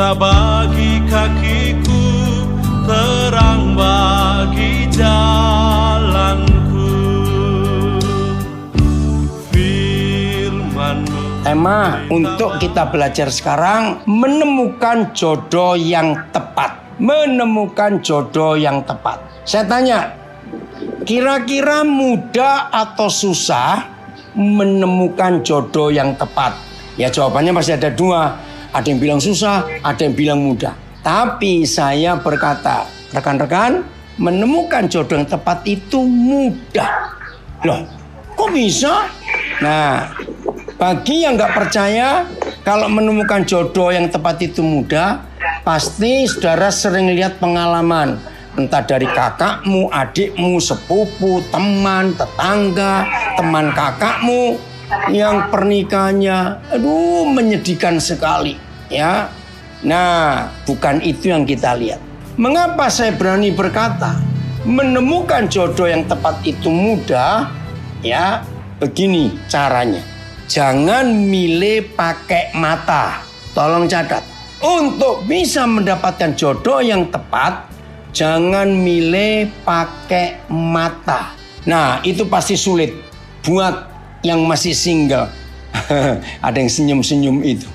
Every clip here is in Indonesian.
Cinta bagi kakiku, terang bagi jalanku. Firman-Mu. Tema untuk kita belajar sekarang, menemukan jodoh yang tepat. Menemukan jodoh yang tepat. Saya tanya, kira-kira mudah atau susah menemukan jodoh yang tepat? Ya jawabannya pasti ada dua. Ada yang bilang susah, ada yang bilang mudah. Tapi saya berkata, rekan-rekan, menemukan jodoh yang tepat itu mudah. Loh, kok bisa? Nah, bagi yang nggak percaya kalau menemukan jodoh yang tepat itu mudah, pasti saudara sering lihat pengalaman. Entah dari kakakmu, adikmu, sepupu, teman, tetangga, teman kakakmu yang pernikahannya menyedihkan sekali, ya. Nah, bukan itu yang kita lihat. Mengapa saya berani berkata menemukan jodoh yang tepat itu mudah? Ya, begini caranya. Jangan milih pakai mata. Tolong catat. Untuk bisa mendapatkan jodoh yang tepat, jangan milih pakai mata. Nah, itu pasti sulit buat yang masih single. Ada yang senyum-senyum itu.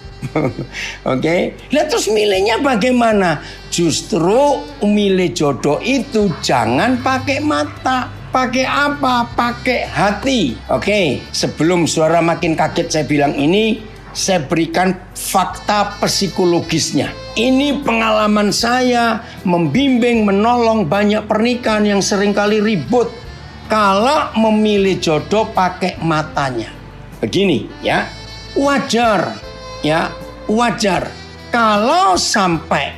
Oke. Lah terus milihnya bagaimana? Justru milih jodoh itu jangan pakai mata. Pakai apa? Pakai hati. Oke. Sebelum suara makin kaget saya bilang ini, saya berikan fakta psikologisnya. Ini pengalaman saya membimbing, menolong banyak pernikahan yang seringkali ribut kalau memilih jodoh pakai matanya. Begini ya, wajar kalau sampai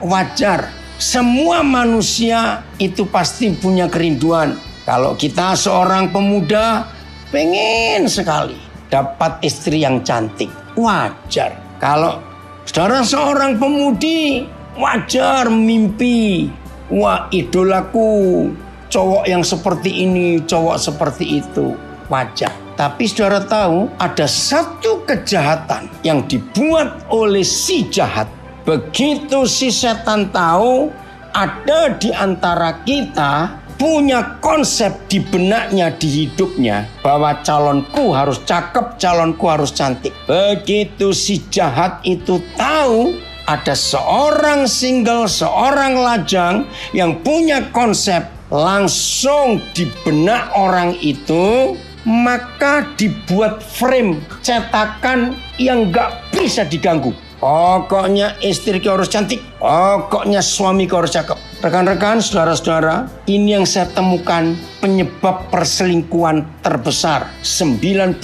wajar. Semua manusia itu pasti punya kerinduan. Kalau kita seorang pemuda pengen sekali dapat istri yang cantik, wajar. Kalau saudara seorang pemudi, wajar mimpi, wah idolaku cowok yang seperti ini, cowok seperti itu, wajar. Tapi saudara tahu ada satu kejahatan yang dibuat oleh si jahat. Begitu si setan tahu ada di antara kita punya konsep di benaknya, di hidupnya, bahwa calonku harus cakep, calonku harus cantik. Begitu si jahat itu tahu ada seorang single, seorang lajang yang punya konsep, langsung di benak orang itu, maka dibuat frame cetakan yang gak bisa diganggu. Pokoknya istriku harus cantik, pokoknya suamiku harus cakep. Rekan-rekan, saudara-saudara, ini yang saya temukan penyebab perselingkuhan terbesar. 99%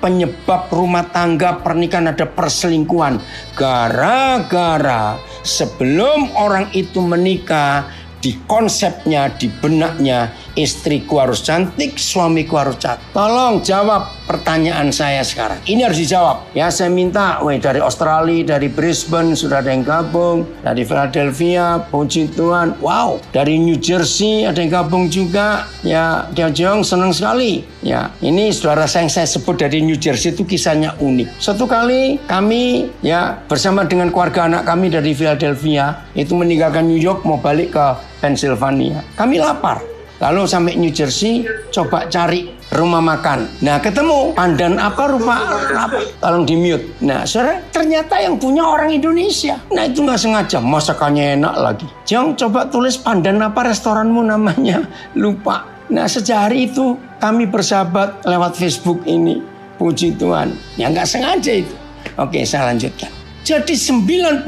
penyebab rumah tangga pernikahan ada perselingkuhan. Gara-gara sebelum orang itu menikah, di konsepnya, di benaknya, istriku harus cantik, suamiku harus cakep. Tolong jawab pertanyaan saya sekarang. Ini harus dijawab. Ya, saya minta, dari Australia, dari Brisbane sudah ada yang gabung, dari Philadelphia, puji Tuhan. Wow, dari New Jersey ada yang gabung juga. Ya, Jong senang sekali. Ya, ini saudara yang saya sebut dari New Jersey itu kisahnya unik. Suatu kali kami bersama dengan keluarga anak kami dari Philadelphia itu meninggalkan New York mau balik ke Pennsylvania. Kami lapar. Lalu sampai New Jersey, coba cari rumah makan. Nah, ketemu pandan apa rupa apa? Tolong di mute. Nah, saudara, ternyata yang punya orang Indonesia. Nah, itu nggak sengaja, masakannya enak lagi. Jong, coba tulis pandan apa restoranmu namanya. Lupa. Nah, sejak hari itu kami bersahabat lewat Facebook ini. Puji Tuhan. Ya, nggak sengaja itu. Oke, saya lanjutkan. Jadi 99%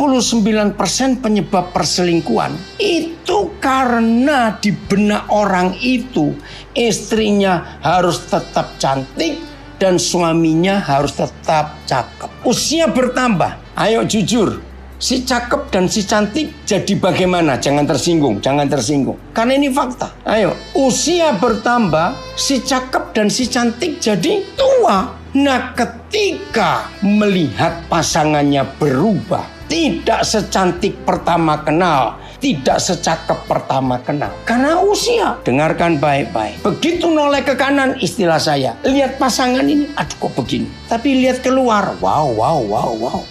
penyebab perselingkuhan itu karena di benak orang itu istrinya harus tetap cantik dan suaminya harus tetap cakep. Usia bertambah, ayo jujur, si cakep dan si cantik jadi bagaimana? Jangan tersinggung, jangan tersinggung. Karena ini fakta. Ayo, usia bertambah, si cakep dan si cantik jadi tua. Nah, ketika melihat pasangannya berubah, tidak secantik pertama kenal, tidak secakep pertama kenal. Karena usia. Dengarkan baik-baik. Begitu noleh ke kanan, istilah saya, lihat pasangan ini, aduh kok begini. Tapi lihat keluar, wow.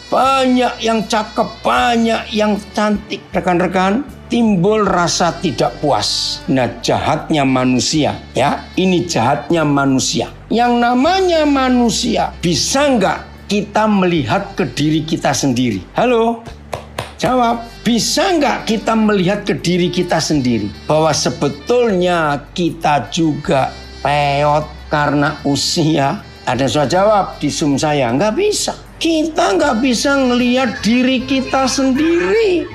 Banyak yang cakep, banyak yang cantik. Rekan-rekan, timbul rasa tidak puas. Nah, jahatnya manusia, ya. Ini jahatnya manusia. Yang namanya manusia, bisa nggak kita melihat ke diri kita sendiri? Halo? Jawab. Bisa nggak kita melihat ke diri kita sendiri? Bahwa sebetulnya kita juga peot karena usia. Ada yang sudah jawab di Zoom saya, nggak bisa. Kita nggak bisa ngelihat diri kita sendiri.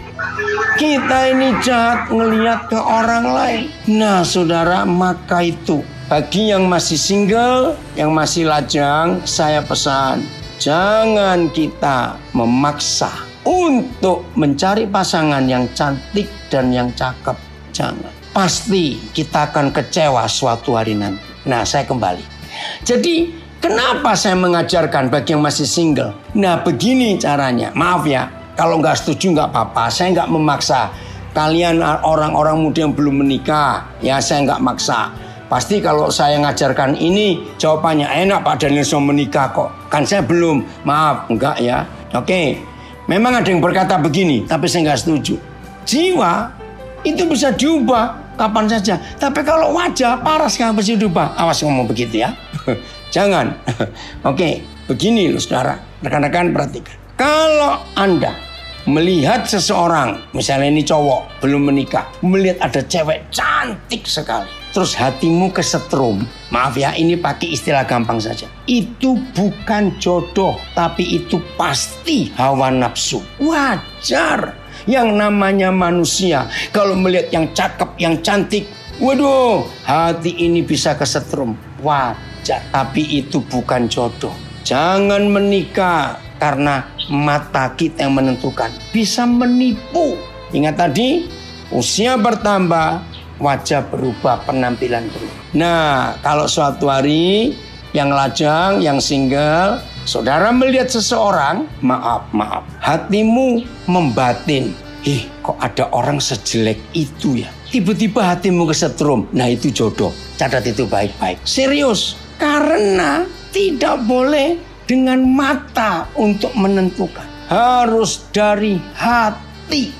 Kita ini jahat ngelihat ke orang lain. Nah saudara, maka itu bagi yang masih single, yang masih lajang, saya pesan, jangan kita memaksa untuk mencari pasangan yang cantik dan yang cakep. Jangan. Pasti kita akan kecewa suatu hari nanti. Nah, saya kembali. Jadi, kenapa saya mengajarkan bagi yang masih single? Nah, begini caranya. Maaf ya, kalau nggak setuju nggak apa-apa. Saya nggak memaksa. Kalian orang-orang muda yang belum menikah, ya saya nggak maksa. Pasti kalau saya ngajarkan ini, jawabannya enak Pak Danielson menikah kok. Kan saya belum. Maaf, enggak ya. Oke. Memang ada yang berkata begini, tapi saya nggak setuju. Jiwa itu bisa diubah kapan saja. Tapi kalau wajah paras kan bisa diubah. Awas ngomong begitu ya. Jangan. Oke, begini loh saudara. Rekan-rekan perhatikan. Kalau Anda melihat seseorang, misalnya ini cowok belum menikah, melihat ada cewek cantik sekali, terus hatimu kesetrum. Maaf ya, ini pakai istilah gampang saja. Itu bukan jodoh, tapi itu pasti hawa nafsu. Wajar. Yang namanya manusia, kalau melihat yang cakep, yang cantik, waduh, hati ini bisa kesetrum. Wajar. Tapi itu bukan jodoh. Jangan menikah karena mata kita yang menentukan. Bisa menipu. Ingat tadi, usia bertambah, wajah berubah, penampilan berubah. Nah, kalau suatu hari yang lajang, yang single, saudara melihat seseorang, maaf, hatimu membatin. Kok ada orang sejelek itu ya? Tiba-tiba hatimu kesetrum. Nah, itu jodoh. Catat itu baik-baik. Serius. Karena tidak boleh dengan mata untuk menentukan. Harus dari hati.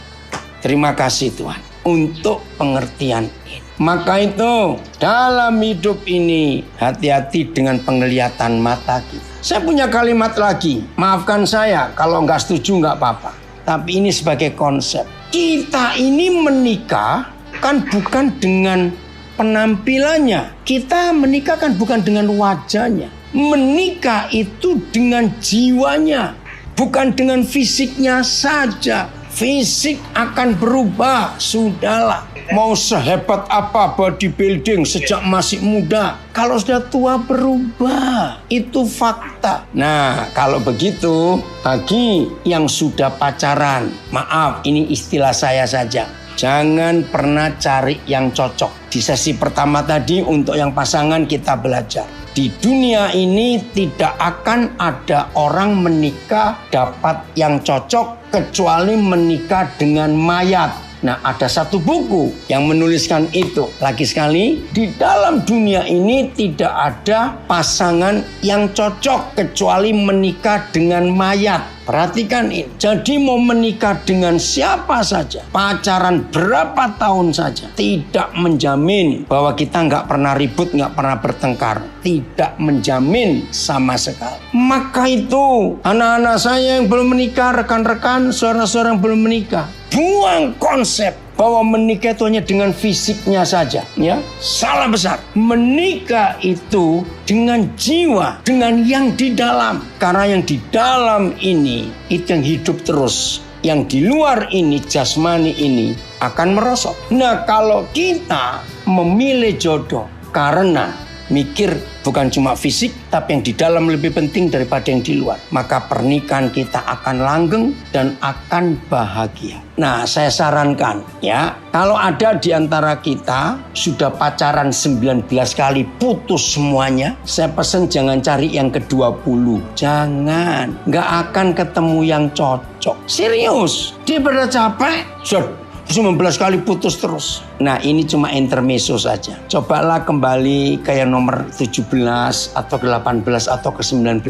Terima kasih Tuhan untuk pengertian ini. Maka itu dalam hidup ini hati-hati dengan penglihatan mata kita. Saya punya kalimat lagi. Maafkan saya kalau nggak setuju nggak apa-apa. Tapi ini sebagai konsep. Kita ini menikah kan bukan dengan penampilannya. Kita menikah kan bukan dengan wajahnya. Menikah itu dengan jiwanya. Bukan dengan fisiknya saja. Fisik akan berubah, sudahlah. Mau sehebat apa bodybuilding sejak masih muda, kalau sudah tua berubah. Itu fakta. Nah, kalau begitu, bagi yang sudah pacaran, maaf, ini istilah saya saja. Jangan pernah cari yang cocok. Di sesi pertama tadi untuk yang pasangan kita belajar. Di dunia ini tidak akan ada orang menikah dapat yang cocok kecuali menikah dengan mayat. Nah, ada satu buku yang menuliskan itu. Lagi sekali, di dalam dunia ini tidak ada pasangan yang cocok kecuali menikah dengan mayat. Perhatikan ini. Jadi mau menikah dengan siapa saja, pacaran berapa tahun saja, tidak menjamin bahwa kita nggak pernah ribut, nggak pernah bertengkar. Tidak menjamin sama sekali. Maka itu, anak-anak saya yang belum menikah, rekan-rekan, saudara-saudara yang belum menikah, buang konsep bahwa menikah itu hanya dengan fisiknya saja, ya. Salah besar. Menikah itu dengan jiwa, dengan yang di dalam. Karena yang di dalam ini itu yang hidup terus. Yang di luar ini, jasmani ini akan merosot. Nah, kalau kita memilih jodoh karena mikir bukan cuma fisik, tapi yang di dalam lebih penting daripada yang di luar, maka pernikahan kita akan langgeng dan akan bahagia. Nah, saya sarankan ya, kalau ada di antara kita sudah pacaran 19 kali putus semuanya, saya pesan jangan cari yang ke-20. Jangan, nggak akan ketemu yang cocok. Serius, dia pada capek, 19 kali putus terus. Nah, ini cuma intermezzo saja. Cobalah kembali ke yang nomor 17 atau ke 18 atau ke 19.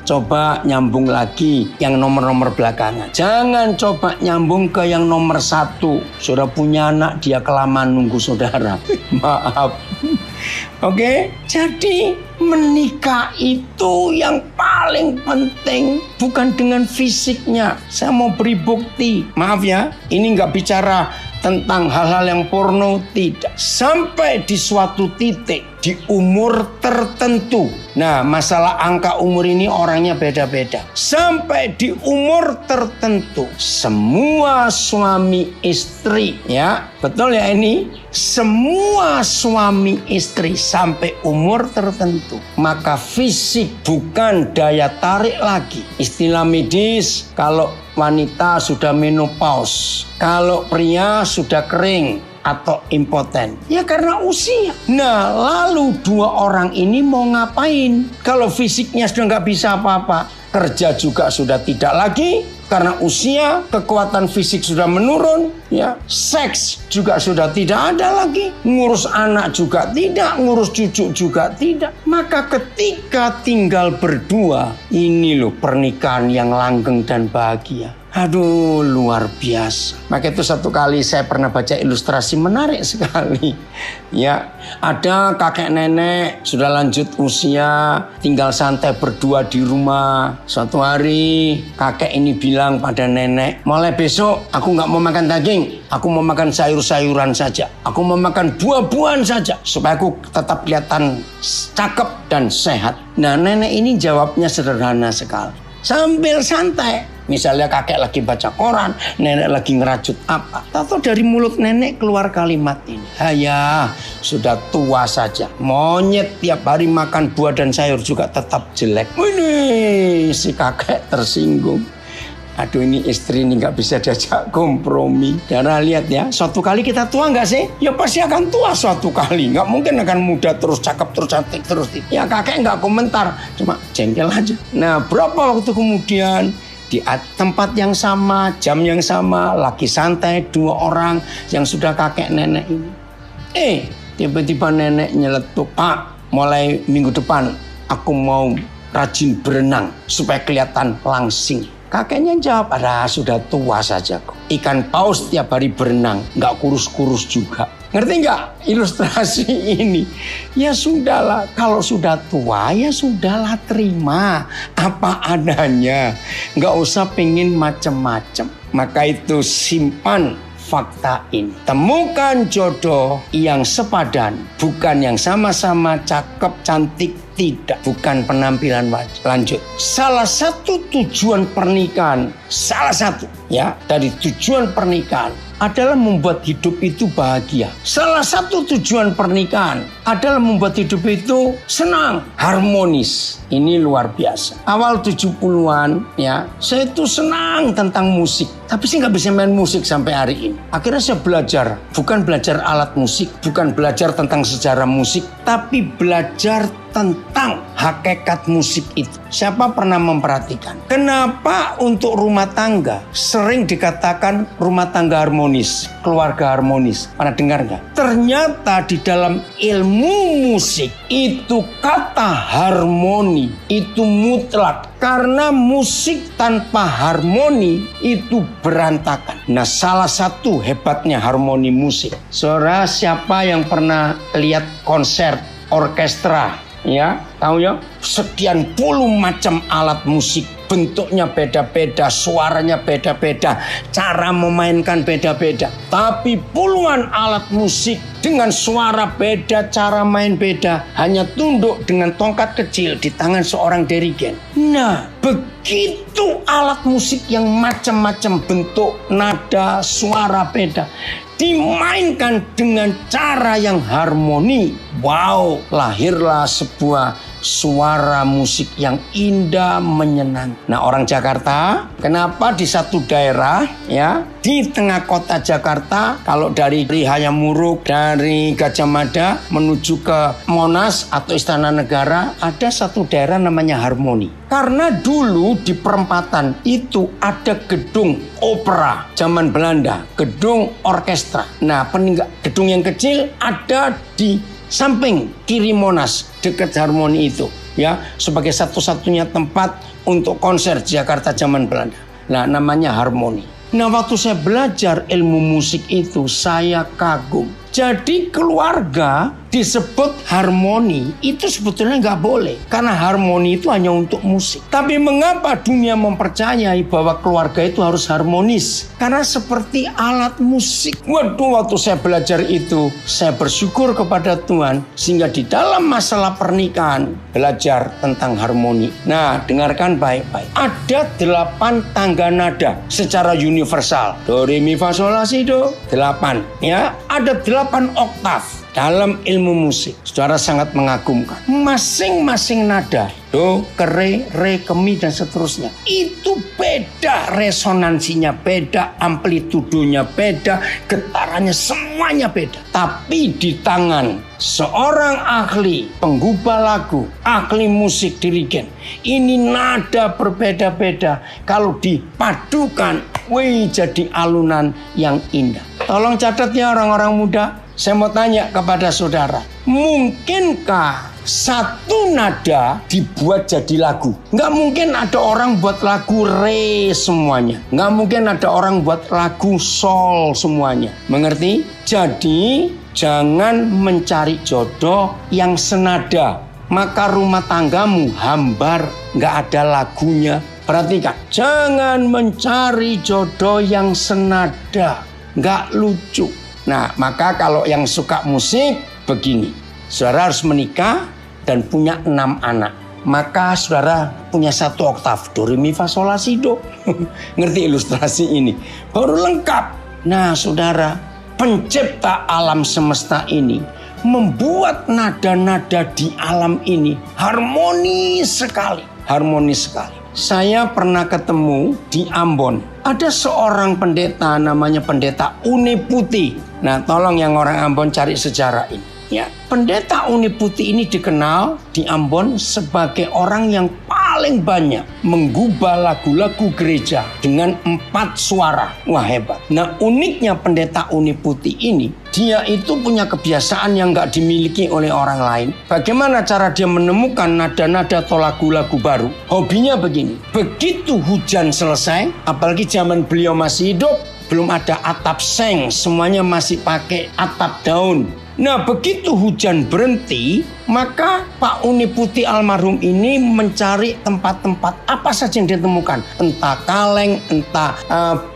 Coba nyambung lagi yang nomor-nomor belakangan. Jangan coba nyambung ke yang nomor 1. Sudah punya anak, dia kelamaan nunggu saudara. Maaf. Oke, jadi menikah itu yang paling penting bukan dengan fisiknya. Saya mau beri bukti. Maaf ya, ini nggak bicara tentang hal-hal yang porno, tidak. Sampai di suatu titik, di umur tertentu. Nah, masalah angka umur ini orangnya beda-beda. Sampai di umur tertentu, semua suami istri, ya, betul ya ini? Semua suami istri sampai umur tertentu, maka fisik bukan daya tarik lagi. Istilah medis, kalau wanita sudah menopause, kalau pria sudah kering atau impoten, ya karena usia. Nah, lalu dua orang ini mau ngapain? Kalau fisiknya sudah nggak bisa apa-apa, kerja juga sudah tidak lagi karena usia, kekuatan fisik sudah menurun, ya, seks juga sudah tidak ada lagi, ngurus anak juga tidak, ngurus cucu juga tidak. Maka ketika tinggal berdua, ini loh pernikahan yang langgeng dan bahagia. Aduh, luar biasa. Maka itu satu kali saya pernah baca ilustrasi menarik sekali. Ya, ada kakek nenek sudah lanjut usia, tinggal santai berdua di rumah. Suatu hari kakek ini bilang pada nenek, mulai besok aku nggak mau makan daging, aku mau makan sayur-sayuran saja, aku mau makan buah-buahan saja, supaya aku tetap kelihatan cakep dan sehat. Nah, nenek ini jawabnya sederhana sekali, sambil santai. Misalnya kakek lagi baca koran, nenek lagi ngerajut apa. Tahu dari mulut nenek keluar kalimat ini. Hayah, sudah tua saja. Monyet tiap hari makan buah dan sayur juga tetap jelek. Ini si kakek tersinggung. Aduh, ini istri ini nggak bisa diajak kompromi. Karena lihat ya, suatu kali kita tua nggak sih? Ya pasti akan tua suatu kali. Nggak mungkin akan muda terus, cakep terus, cantik terus. Ya kakek nggak komentar, cuma jengkel aja. Nah, berapa waktu kemudian, di tempat yang sama, jam yang sama, lagi santai dua orang yang sudah kakek nenek ini. Tiba-tiba nenek nyeletuk, Pak, mulai minggu depan aku mau rajin berenang supaya kelihatan langsing. Kakeknya jawab, sudah tua saja kok. Ikan paus tiap hari berenang, nggak kurus-kurus juga. Ngerti nggak ilustrasi ini? Ya sudahlah, kalau sudah tua ya sudahlah, terima apa adanya. Nggak usah pengen macem-macem. Maka itu simpan fakta ini. Temukan jodoh yang sepadan, bukan yang sama-sama cakep, cantik, tidak. Bukan penampilan wajah. Lanjut. Salah satu tujuan pernikahan, salah satu ya dari tujuan pernikahan adalah membuat hidup itu bahagia. Salah satu tujuan pernikahan adalah membuat hidup itu senang, harmonis. Ini luar biasa. Awal 70-an ya, saya itu senang tentang musik. Tapi saya nggak bisa main musik sampai hari ini. Akhirnya saya belajar, bukan belajar alat musik, bukan belajar tentang sejarah musik, tapi belajar tentang hakikat musik itu. Siapa pernah memperhatikan? Kenapa untuk rumah tangga sering dikatakan rumah tangga harmonis, keluarga harmonis? Pernah dengar nggak? Ternyata di dalam ilmu musik itu kata harmoni itu mutlak. Karena musik tanpa harmoni itu berantakan. Nah, salah satu hebatnya harmoni musik. Saudara, siapa yang pernah lihat konser orkestra? Ya, tahu ya? Sekian puluh macam alat musik, bentuknya beda-beda, suaranya beda-beda, cara memainkan beda-beda. Tapi puluhan alat musik dengan suara beda, cara main beda, hanya tunduk dengan tongkat kecil di tangan seorang dirigen. Nah, begitu alat musik yang macam-macam bentuk, nada, suara beda dimainkan dengan cara yang harmoni. Wow, lahirlah sebuah suara musik yang indah menyenangkan. Nah, orang Jakarta, kenapa di satu daerah ya di tengah kota Jakarta, kalau dari Hayamuruk, dari Gajah Mada menuju ke Monas atau Istana Negara, ada satu daerah namanya Harmoni. Karena dulu di perempatan itu ada gedung opera zaman Belanda, gedung orkestra. Nah, gedung yang kecil ada di samping kiri Monas, dekat Harmoni itu, ya, sebagai satu-satunya tempat untuk konser Jakarta zaman Belanda. Nah, namanya Harmoni. Nah, waktu saya belajar ilmu musik itu, saya kagum. Jadi keluarga disebut harmoni itu sebetulnya nggak boleh. Karena harmoni itu hanya untuk musik. Tapi mengapa dunia mempercayai bahwa keluarga itu harus harmonis? Karena seperti alat musik. Waduh, waktu saya belajar itu, saya bersyukur kepada Tuhan. Sehingga di dalam masalah pernikahan, belajar tentang harmoni. Nah, dengarkan baik-baik. Ada 8 tangga nada secara universal. Do, re, mi, fa, sol, la, si, do. 8. Ya, ada 8 oktav dalam ilmu musik. Saudara sangat mengagumkan. Masing-masing nada, do, ke, re, ke, mi, dan seterusnya, itu beda resonansinya, beda amplitudonya, beda getarannya, semuanya beda. Tapi di tangan seorang ahli penggubah lagu, ahli musik dirigen, ini nada berbeda-beda. Kalau dipadukan, wih, jadi alunan yang indah. Tolong catat ya orang-orang muda. Saya mau tanya kepada saudara, mungkinkah satu nada dibuat jadi lagu? Nggak mungkin ada orang buat lagu re semuanya. Nggak mungkin ada orang buat lagu sol semuanya. Mengerti? Jadi jangan mencari jodoh yang senada. Maka rumah tanggamu hambar, nggak ada lagunya. Perhatikan, jangan mencari jodoh yang senada. Nggak lucu. Nah, maka kalau yang suka musik begini, saudara harus menikah dan punya 6 anak. Maka saudara punya 1 oktav, do, re, mi, fa, sol, la, si, do. Ngerti ilustrasi ini? Baru lengkap. Nah, saudara, pencipta alam semesta ini membuat nada-nada di alam ini harmonis sekali. Harmonis sekali. Saya pernah ketemu di Ambon. Ada seorang pendeta namanya Pendeta Uni Putih. Nah, tolong yang orang Ambon cari sejarah ini. Ya, Pendeta Uni Putih ini dikenal di Ambon sebagai orang yang paling banyak menggubah lagu-lagu gereja dengan 4 suara. Wah, hebat. Nah, uniknya Pendeta Uni Putih ini, dia itu punya kebiasaan yang gak dimiliki oleh orang lain. Bagaimana cara dia menemukan nada-nada atau lagu-lagu baru? Hobinya begini, begitu hujan selesai, apalagi zaman beliau masih hidup, belum ada atap seng, semuanya masih pakai atap daun. Nah, begitu hujan berhenti, maka Pak Uni Putih almarhum ini mencari tempat-tempat apa saja yang ditemukan. Entah kaleng, entah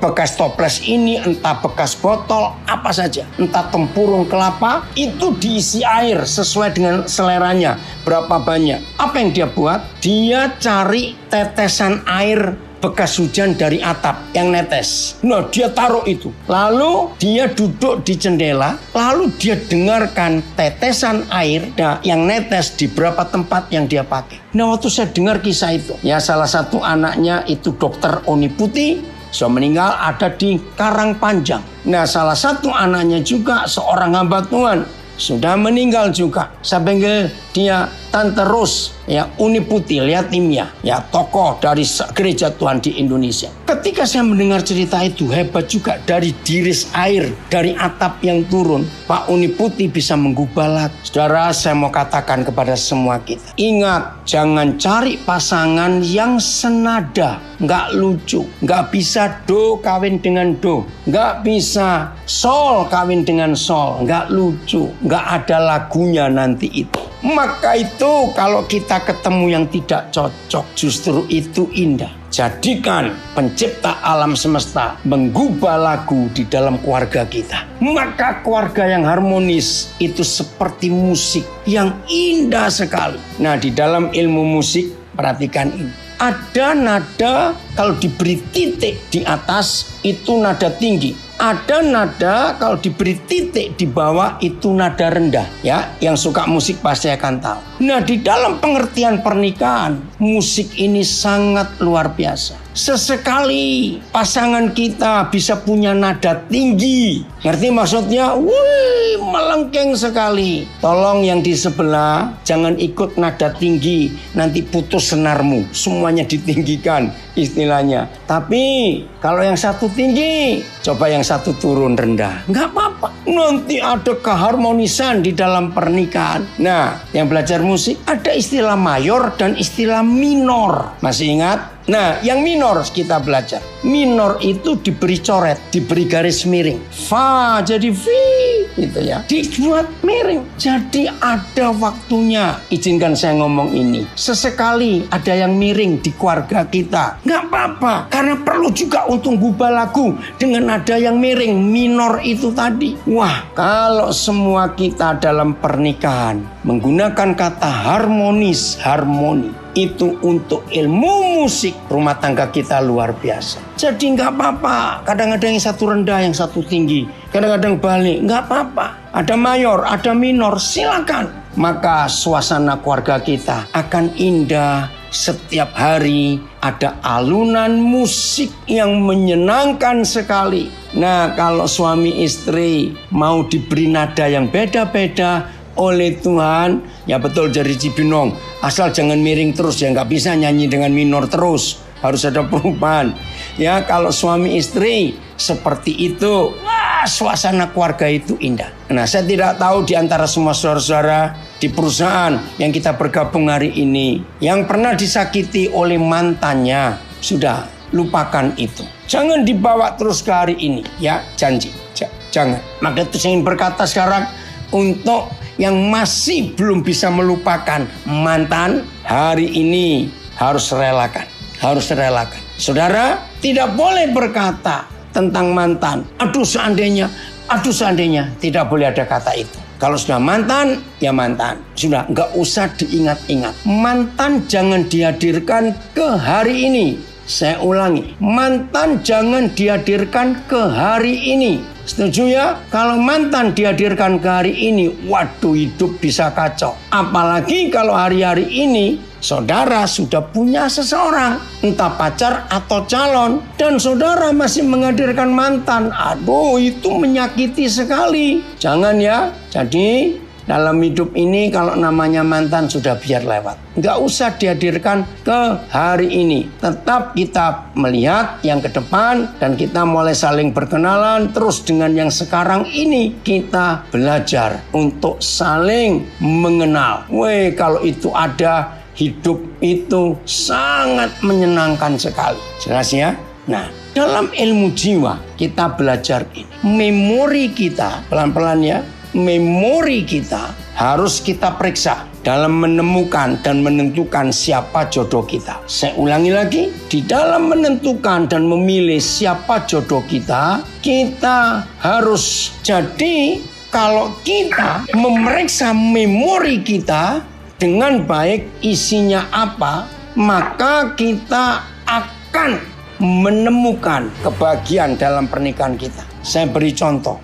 bekas toples ini, entah bekas botol, apa saja. Entah tempurung kelapa, itu diisi air sesuai dengan seleranya. Berapa banyak. Apa yang dia buat? Dia cari tetesan air bekas hujan dari atap yang netes. Nah, dia taruh itu. Lalu dia duduk di jendela. Lalu dia dengarkan tetesan air yang netes di beberapa tempat yang dia pakai. Nah, waktu saya dengar kisah itu, ya salah satu anaknya itu Dokter Uni Putih, sudah meninggal, ada di Karangpanjang. Nah, salah satu anaknya juga seorang hamba Tuhan, sudah meninggal juga. Saya panggil dia Tante Rose, ya, Uni Putih, Liatimia, ya, tokoh dari gereja Tuhan di Indonesia. Ketika saya mendengar cerita itu, hebat juga, dari diris air dari atap yang turun, Pak Uni Putih bisa menggubah lagu. Saudara, saya mau katakan kepada semua kita, ingat, jangan cari pasangan yang senada, nggak lucu, nggak bisa do kawin dengan do, nggak bisa sol kawin dengan sol, nggak lucu, nggak ada lagunya nanti itu. Maka itu kalau kita ketemu yang tidak cocok, justru itu indah. Jadikan pencipta alam semesta menggubah lagu di dalam keluarga kita. Maka keluarga yang harmonis itu seperti musik yang indah sekali. Nah, di dalam ilmu musik, perhatikan ini. Ada nada kalau diberi titik di atas itu nada tinggi. Ada nada kalau diberi titik di bawah itu nada rendah, ya. Yang suka musik pasti akan tahu. Nah, di dalam pengertian pernikahan, musik ini sangat luar biasa. Sesekali pasangan kita bisa punya nada tinggi. Ngerti maksudnya? Wih, melengkeng sekali. Tolong yang di sebelah jangan ikut nada tinggi, nanti putus senarmu. Semuanya ditinggikan istilahnya. Tapi kalau yang satu tinggi, coba yang satu turun rendah. Nggak apa-apa. Nanti ada keharmonisan di dalam pernikahan. Nah, yang belajar musik ada istilah mayor dan istilah minor. Masih ingat? Nah, yang minor kita belajar. Minor itu diberi coret, diberi garis miring. Fa jadi fi, gitu ya. Dibuat miring. Jadi ada waktunya. Izinkan saya ngomong ini. Sesekali ada yang miring di keluarga kita. Nggak apa-apa. Karena perlu juga untuk ngubah lagu dengan nada yang miring. Minor itu tadi. Wah, kalau semua kita dalam pernikahan menggunakan kata harmonis, harmoni. Itu untuk ilmu musik rumah tangga kita luar biasa. Jadi nggak apa-apa. Kadang-kadang yang satu rendah, yang satu tinggi. Kadang-kadang balik, nggak apa-apa. Ada mayor, ada minor, silakan. Maka suasana keluarga kita akan indah. Setiap hari ada alunan musik yang menyenangkan sekali. Nah, kalau suami istri mau diberi nada yang beda-beda oleh Tuhan, ya betul dari Cibinong, asal jangan miring terus, ya nggak bisa nyanyi dengan minor terus, harus ada perubahan. Ya, kalau suami istri seperti itu, wah, suasana keluarga itu indah. Nah, saya tidak tahu di antara semua saudara-saudara di perusahaan yang kita bergabung hari ini, yang pernah disakiti oleh mantannya, sudah lupakan itu. Jangan dibawa terus ke hari ini, ya, janji, jangan. Maka itu saya ingin berkata sekarang untuk yang masih belum bisa melupakan mantan, hari ini harus relakan. Harus relakan. Saudara tidak boleh berkata tentang mantan, aduh seandainya. Tidak boleh ada kata itu. Kalau sudah mantan, ya mantan. Sudah, nggak usah diingat-ingat. Mantan jangan dihadirkan ke hari ini. Saya ulangi, mantan jangan dihadirkan ke hari ini. Setuju ya? Kalau mantan dihadirkan ke hari ini, waduh, hidup bisa kacau. Apalagi kalau hari-hari ini saudara sudah punya seseorang, entah pacar atau calon, dan saudara masih menghadirkan mantan. Aduh, itu menyakiti sekali. Jangan ya. Jadi dalam hidup ini kalau namanya mantan sudah biar lewat. Nggak usah dihadirkan ke hari ini. Tetap kita melihat yang ke depan dan kita mulai saling berkenalan. Terus dengan yang sekarang ini kita belajar untuk saling mengenal. Weh, kalau itu ada, hidup itu sangat menyenangkan sekali. Jelas ya? Nah, dalam ilmu jiwa kita belajar ini. Memori kita, pelan-pelan ya. Memori kita harus kita periksa dalam menemukan dan menentukan siapa jodoh kita. Saya ulangi lagi, di dalam menentukan dan memilih siapa jodoh kita, kita harus jadi kalau kita memeriksa memori kita dengan baik isinya apa, maka kita akan menemukan kebahagiaan dalam pernikahan kita. Saya beri contoh,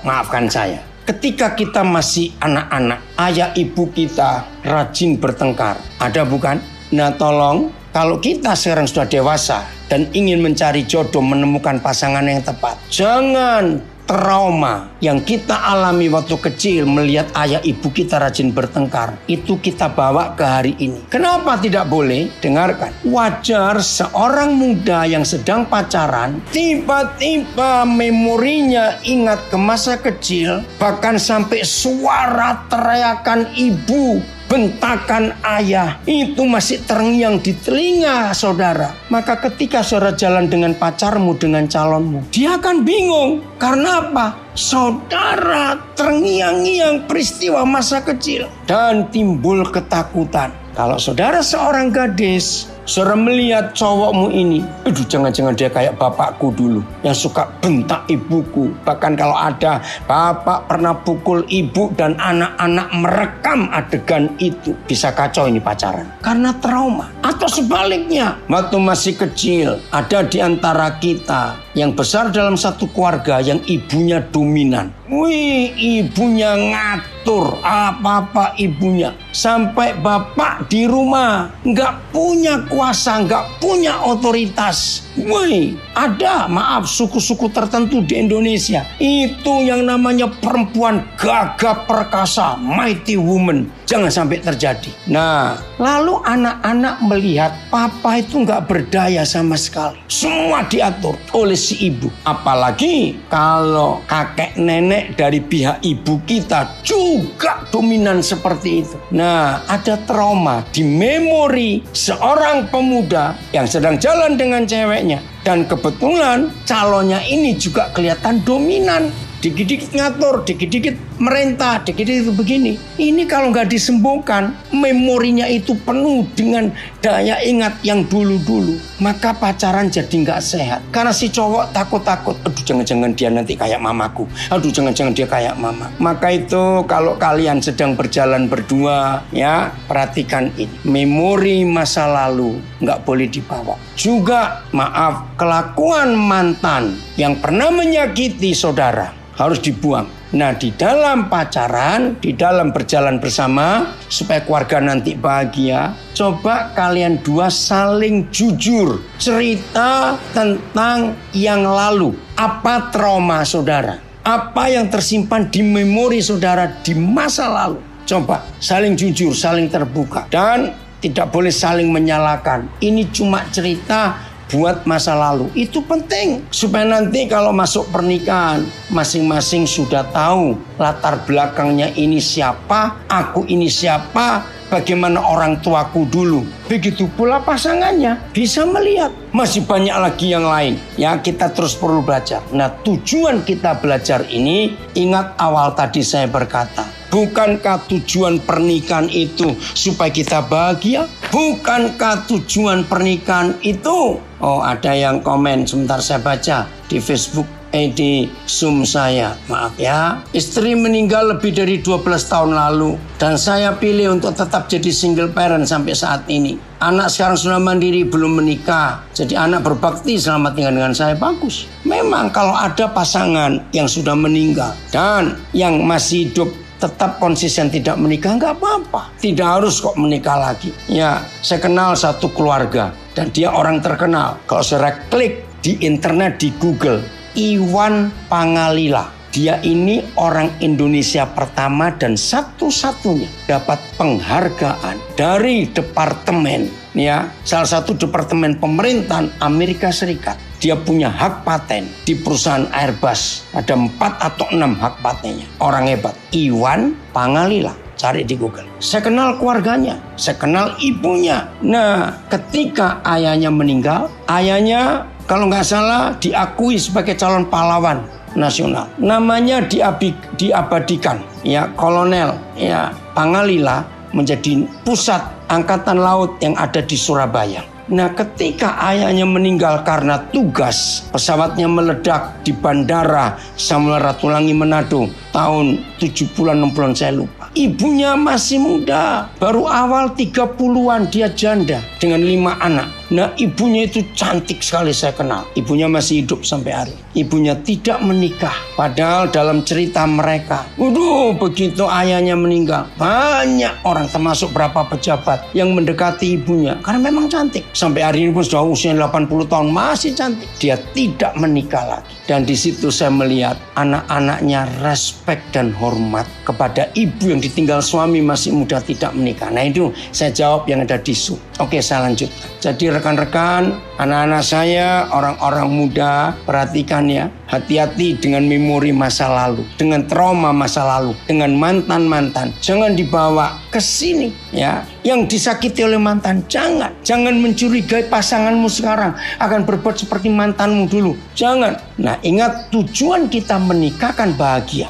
maafkan saya. Ketika kita masih anak-anak, ayah ibu kita rajin bertengkar. Ada bukan? Nah tolong, kalau kita sekarang sudah dewasa dan ingin mencari jodoh, menemukan pasangan yang tepat, jangan trauma yang kita alami waktu kecil melihat ayah ibu kita rajin bertengkar, itu kita bawa ke hari ini. Kenapa tidak boleh? Dengarkan. Wajar seorang muda yang sedang pacaran tiba-tiba memorinya ingat ke masa kecil, bahkan sampai suara teriakan ibu, bentakan ayah itu masih terngiang di telinga saudara. Maka ketika saudara jalan dengan pacarmu, dengan calonmu, dia akan bingung. Karena apa? Saudara terngiang-ngiang peristiwa masa kecil dan timbul ketakutan. Kalau saudara seorang gadis, saudara melihat cowokmu ini, aduh jangan-jangan dia kayak bapakku dulu yang suka bentak ibuku. Bahkan kalau ada bapak pernah pukul ibu dan anak-anak merekam adegan itu, bisa kacau ini pacaran karena trauma. Atau sebaliknya, waktu masih kecil ada di antara kita yang besar dalam satu keluarga yang ibunya dominan. Wih, ibunya ngatur apa-apa ibunya. Sampai bapak di rumah nggak punya kuasa, nggak punya otoritas. Wih, ada maaf suku-suku tertentu di Indonesia. Itu yang namanya perempuan gagah perkasa, mighty woman. Jangan sampai terjadi. Nah, lalu anak-anak melihat papa itu nggak berdaya sama sekali. Semua diatur oleh si ibu. Apalagi kalau kakek nenek dari pihak ibu kita juga dominan seperti itu. Nah, ada trauma di memori seorang pemuda yang sedang jalan dengan ceweknya. Dan kebetulan calonnya ini juga kelihatan dominan. Dikit-dikit ngatur, dikit-dikit merintah, dikit-dikit begini. Ini kalau nggak disembuhkan, memorinya itu penuh dengan daya ingat yang dulu-dulu. Maka pacaran jadi nggak sehat. Karena si cowok takut-takut. Aduh jangan-jangan dia nanti kayak mamaku. Aduh jangan-jangan dia kayak mama. Maka itu kalau kalian sedang berjalan berdua, ya perhatikan ini. Memori masa lalu nggak boleh dibawa. Juga maaf, kelakuan mantan yang pernah menyakiti saudara harus dibuang. Nah, di dalam pacaran, di dalam berjalan bersama, supaya keluarga nanti bahagia, coba kalian dua saling jujur. Cerita tentang yang lalu. Apa trauma saudara? Apa yang tersimpan di memori saudara di masa lalu? Coba saling jujur, saling terbuka. Dan tidak boleh saling menyalahkan. Ini cuma cerita buat masa lalu. Itu penting supaya nanti kalau masuk pernikahan masing-masing sudah tahu latar belakangnya ini siapa, aku ini siapa, bagaimana orang tuaku dulu. Begitu pula pasangannya bisa melihat. Masih banyak lagi yang lain. Ya, kita terus perlu belajar. Nah, tujuan kita belajar ini, ingat awal tadi saya berkata, bukankah tujuan pernikahan itu supaya kita bahagia? Bukankah tujuan pernikahan itu? Oh, ada yang komen, sebentar saya baca di Facebook, di Zoom saya. Maaf ya. Istri meninggal lebih dari 12 tahun lalu. Dan saya pilih untuk tetap jadi single parent sampai saat ini. Anak sekarang sudah mandiri, belum menikah. Jadi anak berbakti selama tinggal dengan saya, bagus. Memang kalau ada pasangan yang sudah meninggal dan yang masih hidup tetap konsisten tidak menikah, nggak apa-apa. Tidak harus kok menikah lagi. Ya, saya kenal satu keluarga dan dia orang terkenal. Kalau saya klik di internet, di Google, Iwan Pangalila. Dia ini orang Indonesia pertama dan satu-satunya dapat penghargaan dari departemen, ya, salah satu departemen pemerintahan Amerika Serikat. Dia punya hak paten di perusahaan Airbus. Ada 4 atau 6 hak patennya. Orang hebat. Iwan Pangalila. Cari di Google. Saya kenal keluarganya. Saya kenal ibunya. Nah, ketika ayahnya meninggal, ayahnya kalau nggak salah diakui sebagai calon pahlawan nasional. Namanya diabadikan. Ya, Kolonel ya Pangalila menjadi pusat angkatan laut yang ada di Surabaya. Nah, ketika ayahnya meninggal karena tugas, pesawatnya meledak di bandara Samuel Ratulangi Manado tahun 7 bulan 6 bulan saya lupa. Ibunya masih muda, baru awal 30-an dia janda dengan 5 anak. Nah, ibunya itu cantik sekali saya kenal. Ibunya masih hidup sampai hari. Ibunya tidak menikah. Padahal dalam cerita mereka, waduh, begitu ayahnya meninggal, banyak orang termasuk berapa pejabat yang mendekati ibunya. Karena memang cantik. Sampai hari ini pun sudah usia 80 tahun masih cantik. Dia tidak menikah lagi. Dan di situ saya melihat anak-anaknya respek dan hormat kepada ibu yang ditinggal suami masih muda tidak menikah. Nah, itu saya jawab yang ada di Zoom. Oke, saya lanjutkan. Jadi rekan-rekan, anak-anak saya, orang-orang muda, perhatikan ya. Hati-hati dengan memori masa lalu, dengan trauma masa lalu, dengan mantan-mantan. Jangan dibawa ke sini ya. Yang disakiti oleh mantan, jangan mencurigai pasanganmu sekarang akan berbuat seperti mantanmu dulu. Jangan. Nah, ingat tujuan kita menikah kan bahagia.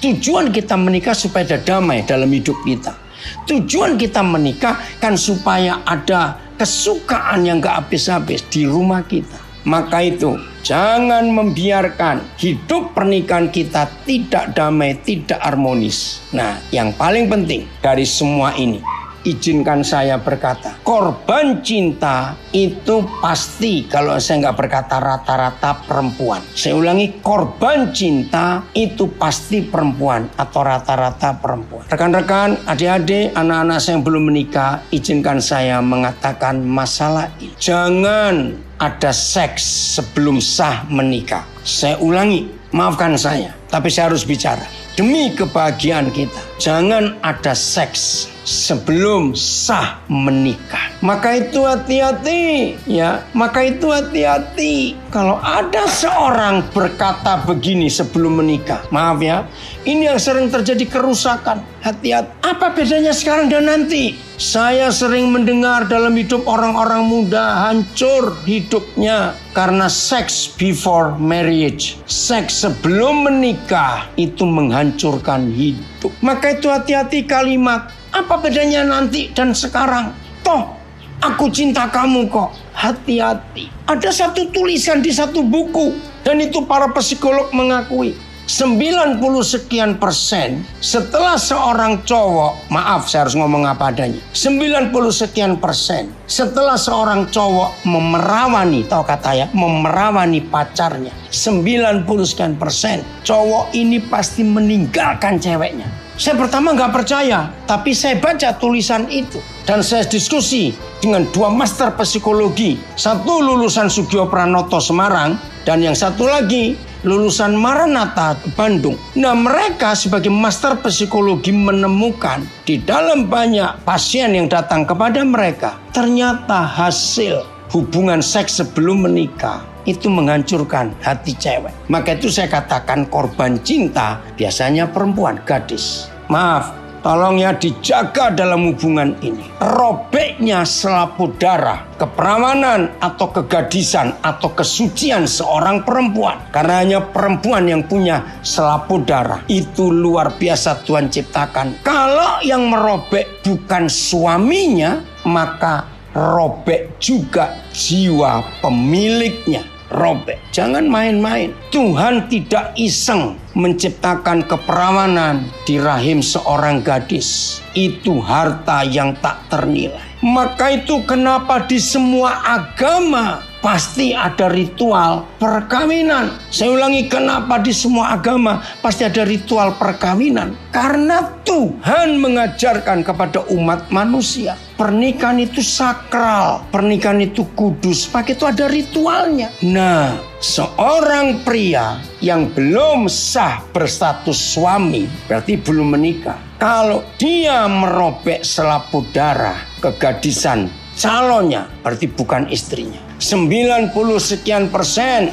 Tujuan kita menikah supaya ada damai dalam hidup kita. Tujuan kita menikah kan supaya ada kesukaan yang gak habis-habis di rumah kita. Maka itu jangan membiarkan hidup pernikahan kita tidak damai, tidak harmonis. Nah, yang paling penting dari semua ini, izinkan saya berkata, korban cinta itu pasti, kalau saya nggak berkata rata-rata perempuan. Saya ulangi, korban cinta itu pasti perempuan atau rata-rata perempuan. Rekan-rekan, adik-adik, anak-anak saya yang belum menikah, izinkan saya mengatakan masalah ini. Jangan ada seks sebelum sah menikah. Saya ulangi, maafkan saya, tapi saya harus bicara. Demi kebahagiaan kita, jangan ada seks sebelum sah menikah. Maka itu hati-hati, ya. Maka itu hati-hati. Kalau ada seorang berkata begini sebelum menikah, maaf ya, ini yang sering terjadi kerusakan. Hati-hati. Apa bedanya sekarang dan nanti? Saya sering mendengar dalam hidup orang-orang muda hancur hidupnya karena seks before marriage. Seks sebelum menikah itu menghancurkan hidup. Maka itu hati-hati kalimat, apa bedanya nanti dan sekarang? Toh, aku cinta kamu kok. Hati-hati. Ada satu tulisan di satu buku, dan itu para psikolog mengakui 90 sekian persen setelah seorang cowok, maaf saya harus ngomong apa adanya, 90 sekian persen setelah seorang cowok memerawani, tahu kata ya, memerawani pacarnya, 90 sekian persen cowok ini pasti meninggalkan ceweknya. Saya pertama nggak percaya, tapi saya baca tulisan itu dan saya diskusi dengan dua master psikologi, satu lulusan Sugio Pranoto Semarang dan yang satu lagi lulusan Maranatha Bandung. Nah, mereka sebagai master psikologi menemukan di dalam banyak pasien yang datang kepada mereka, ternyata hasil hubungan seks sebelum menikah itu menghancurkan hati cewek. Maka itu saya katakan korban cinta biasanya perempuan, gadis. Maaf, tolong ya dijaga dalam hubungan ini. Robeknya selaput darah, keperawanan atau kegadisan atau kesucian seorang perempuan. Karena hanya perempuan yang punya selaput darah. Itu luar biasa Tuhan ciptakan. Kalau yang merobek bukan suaminya, maka robek juga jiwa pemiliknya. Robek. Jangan main-main. Tuhan tidak iseng menciptakan keperawanan di rahim seorang gadis. Itu harta yang tak ternilai. Maka itu kenapa di semua agama pasti ada ritual perkawinan. Saya ulangi, kenapa di semua agama pasti ada ritual perkawinan? Karena Tuhan mengajarkan kepada umat manusia, pernikahan itu sakral, pernikahan itu kudus, maka itu ada ritualnya. Nah, seorang pria yang belum sah berstatus suami, berarti belum menikah. Kalau dia merobek selaput darah kegadisan calonnya, berarti bukan istrinya. 90 sekian persen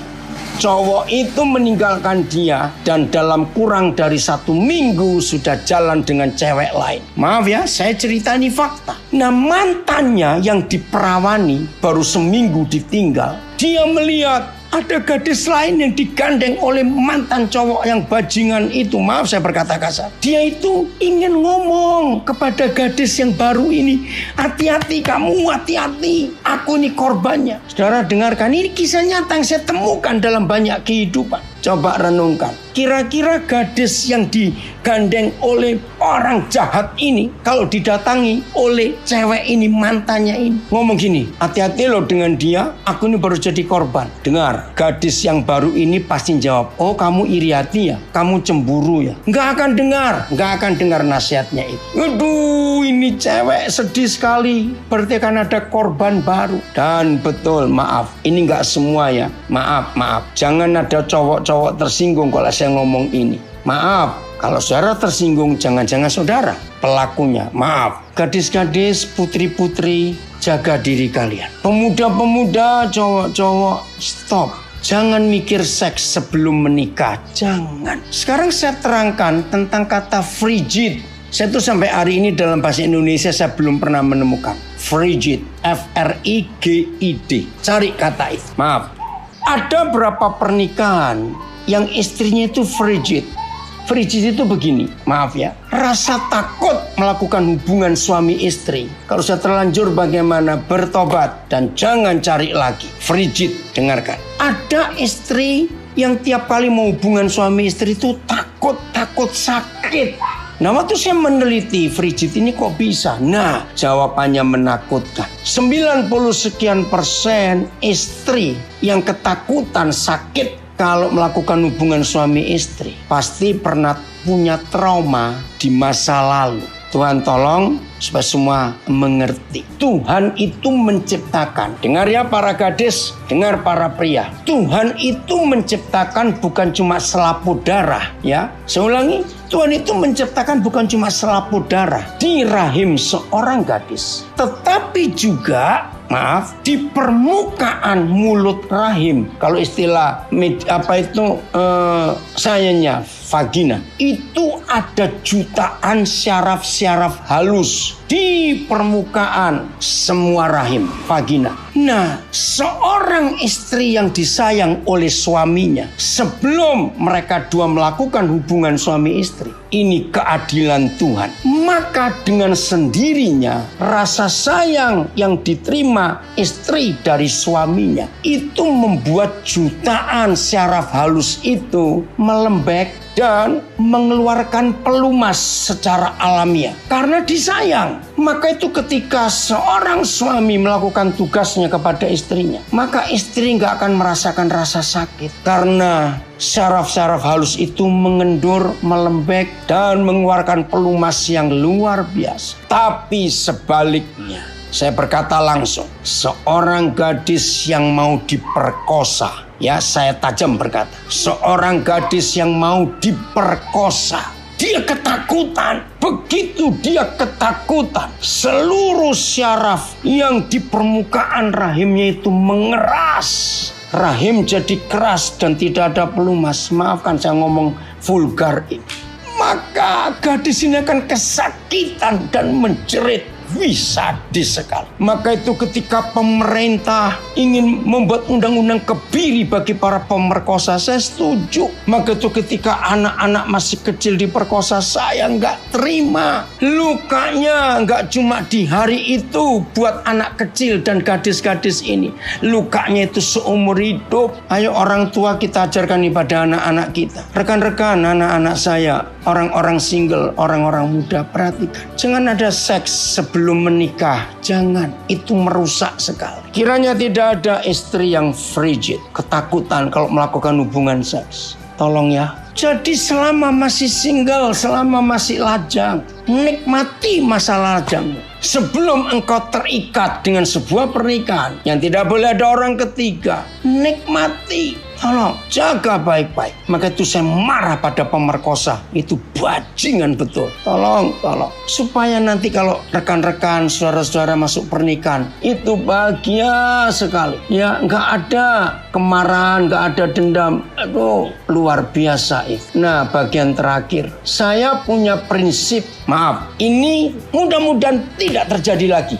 cowok itu meninggalkan dia dan dalam kurang dari 1 minggu sudah jalan dengan cewek lain. Maaf ya, saya cerita ini fakta. Nah, mantannya yang diperawani baru seminggu ditinggal, dia melihat ada gadis lain yang digandeng oleh mantan cowok yang bajingan itu. Maaf saya berkata kasar. Dia itu ingin ngomong kepada gadis yang baru ini, hati-hati kamu, hati-hati. Aku ini korbannya. Saudara dengarkan, ini kisah nyata yang saya temukan dalam banyak kehidupan. Coba renungkan. Kira-kira gadis yang digandeng oleh orang jahat ini, kalau didatangi oleh cewek ini, mantannya ini, ngomong gini, hati-hati loh dengan dia, aku ini baru jadi korban. Dengar, gadis yang baru ini pasti jawab, oh kamu iri hati ya, kamu cemburu ya. Nggak akan dengar nasihatnya itu. Aduh, ini cewek sedih sekali, berarti akan ada korban baru. Dan betul, maaf, ini nggak semua ya, maaf. Jangan ada cowok tersinggung kalau saya ngomong ini. Maaf, kalau saudara tersinggung, jangan-jangan saudara pelakunya. Maaf. Gadis-gadis, putri-putri, jaga diri kalian. Pemuda-pemuda, cowok-cowok, stop. Jangan mikir seks sebelum menikah. Jangan. Sekarang saya terangkan tentang kata frigid. Saya tuh sampai hari ini dalam bahasa Indonesia saya belum pernah menemukan. Frigid. F-R-I-G-I-D. Cari kata itu. Maaf. Ada berapa pernikahan yang istrinya itu frigid. frigid itu begini, maaf ya. Rasa takut melakukan hubungan suami istri. Kalau sudah terlanjur bagaimana? Bertobat dan jangan cari lagi. Frigid, dengarkan. Ada istri yang tiap kali mau hubungan suami istri itu takut sakit. Nah, waktu saya meneliti frigid ini kok bisa? Nah, jawabannya menakutkan. 90 sekian persen istri yang ketakutan sakit kalau melakukan hubungan suami istri pasti pernah punya trauma di masa lalu. Tuhan tolong supaya semua mengerti. Tuhan itu menciptakan. Dengar ya para gadis, dengar para pria. Tuhan itu menciptakan bukan cuma selaput darah, ya. Saya ulangi, Tuhan itu menciptakan bukan cuma selaput darah di rahim seorang gadis, tetapi juga di permukaan mulut rahim. Kalau istilah sayanya vagina, itu ada jutaan syaraf-syaraf halus di permukaan semua rahim vagina. Nah, seorang istri yang disayang oleh suaminya sebelum mereka dua melakukan hubungan suami istri, ini keadilan Tuhan. Maka dengan sendirinya rasa sayang yang diterima istri dari suaminya itu membuat jutaan syaraf halus itu melembek dan mengeluarkan pelumas secara alamiah karena disayang. Maka itu ketika seorang suami melakukan tugasnya kepada istrinya, maka istri nggak akan merasakan rasa sakit karena syaraf-syaraf halus itu mengendur, melembek dan mengeluarkan pelumas yang luar biasa. Tapi sebaliknya, saya berkata langsung, seorang gadis yang mau diperkosa, ya saya tajam berkata, seorang gadis yang mau diperkosa, dia ketakutan. Begitu dia ketakutan, seluruh syaraf yang di permukaan rahimnya itu mengeras. Rahim jadi keras dan tidak ada pelumas. Maafkan saya ngomong vulgar ini. Maka gadis ini akan kesakitan dan menjerit. Sadis sekali. Maka itu ketika pemerintah ingin membuat undang-undang kebiri bagi para pemerkosa, saya setuju. Maka itu ketika anak-anak masih kecil diperkosa, saya nggak terima. Lukanya nggak cuma di hari itu buat anak kecil dan gadis-gadis ini. Lukanya itu seumur hidup. Ayo orang tua kita ajarkan ibadah anak-anak kita. Rekan-rekan, anak-anak saya, orang-orang single, orang-orang muda, perhatikan. Jangan ada seks sebelum menikah, jangan, itu merusak sekali. Kiranya tidak ada istri yang frigid, ketakutan kalau melakukan hubungan seks. Tolong ya. Jadi selama masih single, selama masih lajang, nikmati masa lajangmu. Sebelum engkau terikat dengan sebuah pernikahan yang tidak boleh ada orang ketiga, nikmati. Tolong jaga baik-baik. Maka itu saya marah pada pemerkosa. Itu bajingan betul. Tolong. Supaya nanti kalau rekan-rekan, saudara-saudara masuk pernikahan, itu bahagia sekali. Ya, nggak ada kemarahan, nggak ada dendam. Aduh, luar biasa itu. Nah, bagian terakhir. Saya punya prinsip, ini mudah-mudahan tidak terjadi lagi.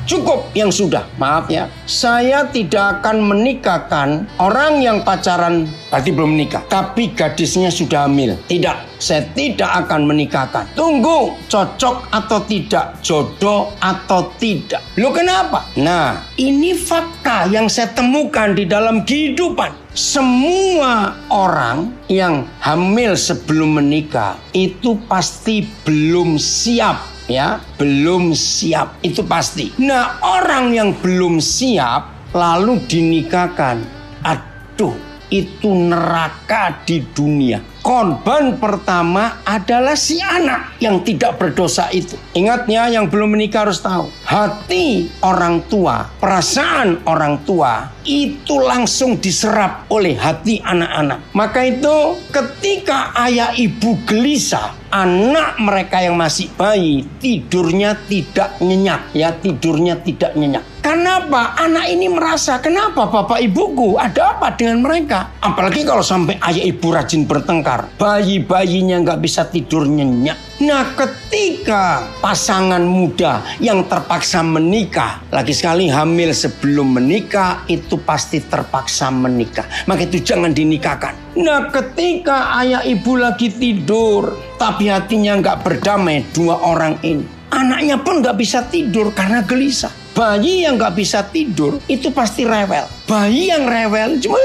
Cukup yang sudah, maaf ya. Saya tidak akan menikahkan orang yang pacaran berarti belum menikah, tapi gadisnya sudah hamil. Tidak, saya tidak akan menikahkan. Tunggu cocok atau tidak, jodoh atau tidak. Loh kenapa? Nah, ini fakta yang saya temukan di dalam kehidupan. Semua orang yang hamil sebelum menikah itu pasti belum siap. Ya, belum siap, itu pasti. Nah, orang yang belum siap lalu dinikahkan, aduh, itu neraka di dunia. Korban pertama adalah si anak yang tidak berdosa itu. Ingat ya, yang belum menikah harus tahu. Hati orang tua, perasaan orang tua itu langsung diserap oleh hati anak-anak. Maka itu ketika ayah ibu gelisah, anak mereka yang masih bayi tidurnya tidak nyenyak. Ya, tidurnya tidak nyenyak. Kenapa? Anak ini merasa, kenapa bapak ibuku? Ada apa dengan mereka? Apalagi kalau sampai ayah ibu rajin bertengkar. Bayi-bayinya nggak bisa tidur nyenyak. Nah, ketika pasangan muda yang terpaksa menikah, lagi sekali hamil sebelum menikah, itu pasti terpaksa menikah. Maka itu jangan dinikahkan. Nah, ketika ayah ibu lagi tidur, tapi hatinya nggak berdamai, dua orang ini, anaknya pun nggak bisa tidur karena gelisah. Bayi yang nggak bisa tidur itu pasti rewel. Bayi yang rewel cuma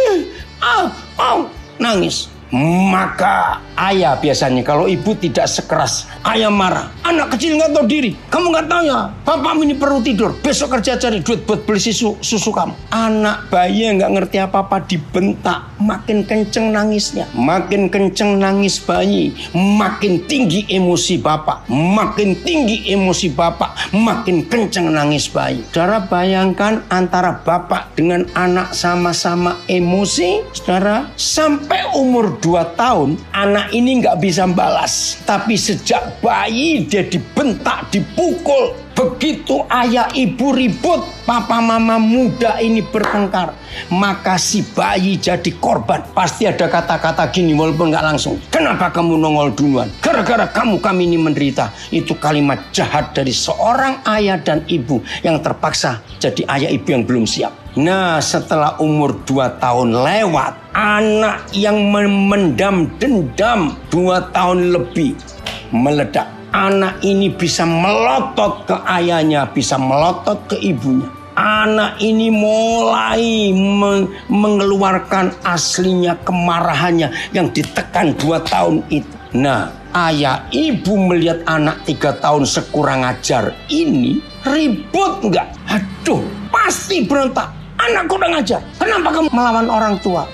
nangis. Maka ayah biasanya kalau ibu tidak sekeras, ayah marah. Anak kecil nggak tahu diri. Kamu nggak tahu ya, papamu ini perlu tidur. Besok kerja cari duit buat beli susu kamu. Anak bayi yang nggak ngerti apa-apa dibentak, makin kenceng nangisnya. Makin kenceng nangis bayi, makin tinggi emosi bapak. Makin tinggi emosi bapak, makin kenceng nangis bayi. Saudara bayangkan antara bapak dengan anak sama-sama emosi. Saudara, sampai umur 2 tahun, anak ini nggak bisa balas. Tapi sejak bayi dia dibentak, dipukul. Begitu ayah ibu ribut, papa mama muda ini bertengkar, maka si bayi jadi korban. Pasti ada kata-kata gini walaupun nggak langsung. Kenapa kamu nongol duluan? Gara-gara kamu kami ini menderita. Itu kalimat jahat dari seorang ayah dan ibu yang terpaksa jadi ayah ibu yang belum siap. Nah, setelah umur 2 tahun lewat, anak yang memendam dendam 2 tahun lebih meledak. Anak ini bisa melotot ke ayahnya, bisa melotot ke ibunya. Anak ini mulai mengeluarkan aslinya kemarahannya yang ditekan 2 tahun itu. Nah, ayah ibu melihat anak 3 tahun sekurang ajar ini ribut nggak? Aduh, pasti berontak. Anak kurang ajar. Kenapa kamu melawan orang tua?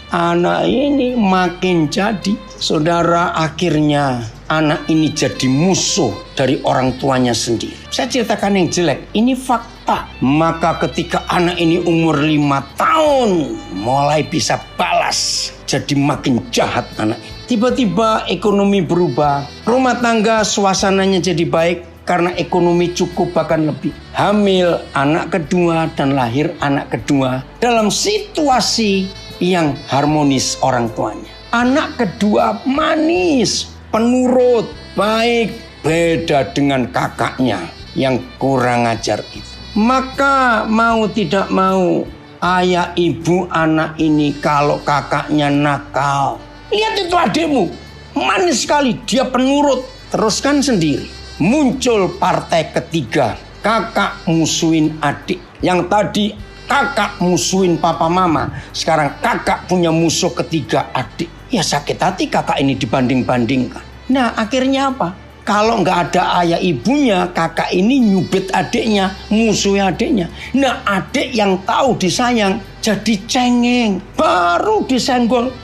Anak ini makin jadi. Saudara, akhirnya anak ini jadi musuh dari orang tuanya sendiri. Saya ceritakan yang jelek. Ini fakta. Maka ketika anak ini umur 5 tahun, mulai bisa balas. Jadi makin jahat anak ini. Tiba-tiba ekonomi berubah. Rumah tangga suasananya jadi baik. Karena ekonomi cukup bahkan lebih. Hamil anak kedua dan lahir anak kedua dalam situasi yang harmonis orang tuanya. Anak kedua manis, penurut, baik, beda dengan kakaknya yang kurang ajar itu. Maka mau tidak mau ayah ibu anak ini kalau kakaknya nakal. Lihat itu adikmu, manis sekali, dia penurut, teruskan sendiri. Muncul partai ketiga, kakak musuhin adik. Yang tadi kakak musuhin papa mama, sekarang kakak punya musuh ketiga, adik. Ya sakit hati kakak ini dibanding-bandingkan. Nah akhirnya apa? Kalau nggak ada ayah ibunya, kakak ini nyubit adiknya, musuh adiknya. Nah adik yang tahu disayang jadi cengeng, baru disenggol.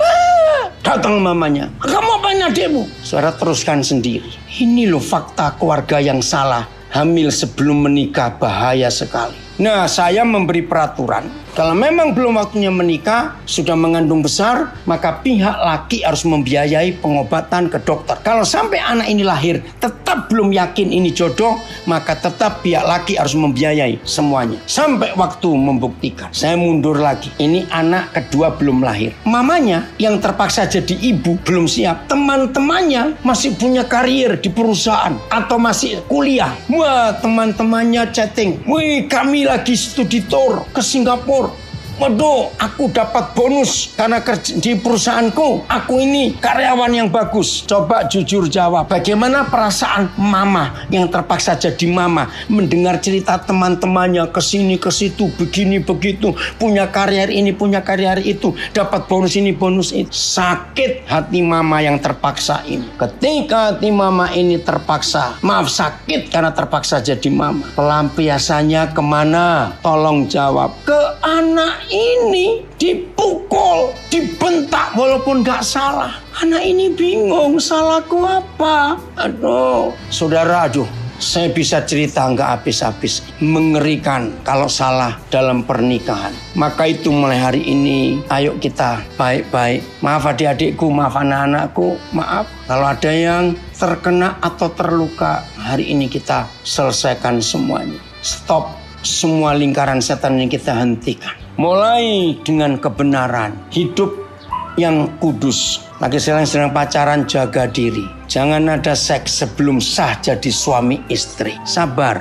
Datang mamanya, kamu apain adikmu? Saudara teruskan sendiri. Ini loh fakta keluarga yang salah. Hamil sebelum menikah bahaya sekali. Nah, saya memberi peraturan. Kalau memang belum waktunya menikah, sudah mengandung besar, maka pihak laki harus membiayai pengobatan ke dokter. Kalau sampai anak ini lahir, tetap belum yakin ini jodoh, maka tetap pihak laki harus membiayai semuanya. Sampai waktu membuktikan. Saya mundur lagi. Ini anak kedua belum lahir. Mamanya yang terpaksa jadi ibu belum siap. Teman-temannya masih punya karier di perusahaan atau masih kuliah. Wah, teman-temannya chatting. Wih, kami lagi studi tour ke Singapura. Waduh, aku dapat bonus karena kerja di perusahaanku. Aku ini karyawan yang bagus. Coba jujur jawab, bagaimana perasaan mama yang terpaksa jadi mama mendengar cerita teman-temannya kesini ke situ, begini begitu, punya karier ini, punya karier itu, dapat bonus ini, bonus itu. Sakit hati mama yang terpaksa ini. Ketika hati mama ini terpaksa, sakit karena terpaksa jadi mama. Pelampiasannya kemana? Tolong jawab. Ke anak ini dipukul, dibentak walaupun gak salah. Anak ini bingung, salahku apa? Aduh, saudara, saya bisa cerita nggak habis-habis. Mengerikan kalau salah dalam pernikahan. Maka itu mulai hari ini, ayo kita baik-baik. Maaf adik-adikku, maaf anak-anakku, maaf. Kalau ada yang terkena atau terluka, hari ini kita selesaikan semuanya. Stop semua lingkaran setan yang kita hentikan. Mulai dengan kebenaran, hidup yang kudus. Lagi sedang pacaran, jaga diri. Jangan ada seks sebelum sah jadi suami istri. Sabar,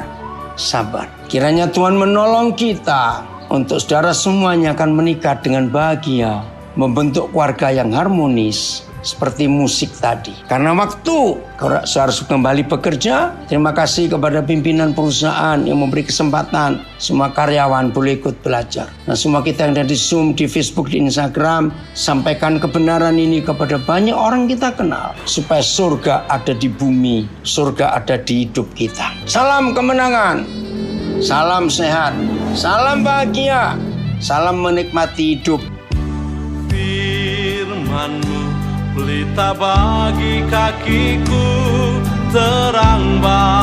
sabar. Kiranya Tuhan menolong kita untuk saudara semuanya akan menikah dengan bahagia, membentuk keluarga yang harmonis seperti musik tadi. Karena waktu saudara harus kembali bekerja. Terima kasih kepada pimpinan perusahaan yang memberi kesempatan semua karyawan boleh ikut belajar. Nah, semua kita yang ada di Zoom, di Facebook, di Instagram, sampaikan kebenaran ini kepada banyak orang kita kenal supaya surga ada di bumi, surga ada di hidup kita. Salam kemenangan, salam sehat, salam bahagia, salam menikmati hidup. Firman-Mu pelita bagi kakiku, terang bagi